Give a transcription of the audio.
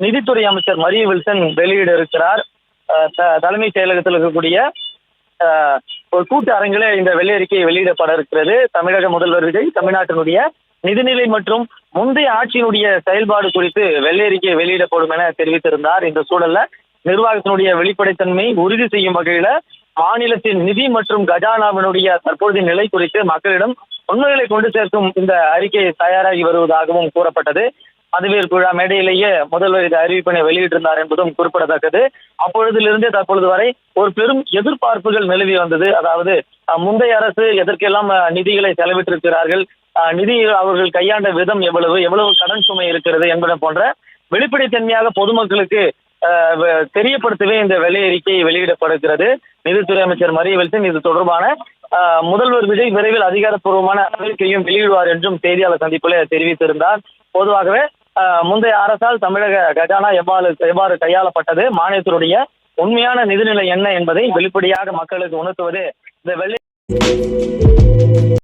நிதித்துறை அமைச்சர் மரிய வில்சன் வெளியிட இருக்கிறார். தலைமைச் செயலகத்தில் இருக்கக்கூடிய ஒரு கூட்டு அரங்கில இந்த வெள்ளை அறிக்கை வெளியிடப்பட இருக்கிறது. தமிழக முதல்வர் விஜய் தமிழ்நாட்டினுடைய நிதிநிலை மற்றும் முந்தைய ஆட்சியினுடைய செயல்பாடு குறித்து வெள்ளை அறிக்கை வெளியிடப்படும் என தெரிவித்திருந்தார். இந்த சூழல்ல நிர்வாகத்தினுடைய வெளிப்படைத்தன்மை உறுதி செய்யும் வகையில மாநிலத்தின் நிதி மற்றும் கஜானாவினுடைய தற்போதைய நிலை குறித்து மக்களிடம் உண்மைகளை கொண்டு சேர்க்கும் இந்த அறிக்கை தயாராகி வருவதாகவும் கூறப்பட்டது. பதவியேற்பு விழா மேடையிலேயே முதல்வர் இந்த அறிவிப்பினை வெளியிட்டிருந்தார் என்பதும் குறிப்பிடத்தக்கது. அப்பொழுதிலிருந்தே தற்பொழுது வரை ஒரு பெரும் எதிர்பார்ப்புகள் நிலவி வந்தது. அதாவது முந்தைய அரசு எதற்கெல்லாம் நிதிகளை செலவிட்டிருக்கிறார்கள், நிதி அவர்கள் கையாண்ட விதம் எவ்வளவு கடன் சுமை இருக்கிறது என்பதை போன்ற வெளிப்படைத்தன்மையாக பொதுமக்களுக்கு தெரியப்படுத்தவே இந்த வெள்ளை அறிக்கை வெளியிடப்படுகிறது. நிதித்துறை அமைச்சர் மரிய வில்சன் இது தொடர்பான முதல்வர் விஜய் விரைவில் அதிகாரப்பூர்வமான அறிவிக்கையும் வெளியிடுவார் என்றும் செய்தியாளர் சந்திப்பில் தெரிவித்திருந்தார். பொதுவாகவே முந்தைய அரசால் தமிழக கஜானா எவ்வாறு கையாளப்பட்டது, மாநிலத்தினுடைய உண்மையான நிதிநிலை என்ன என்பதை வெளிப்படையாக மக்களுக்கு உணர்த்துவது இந்த வெள்ளை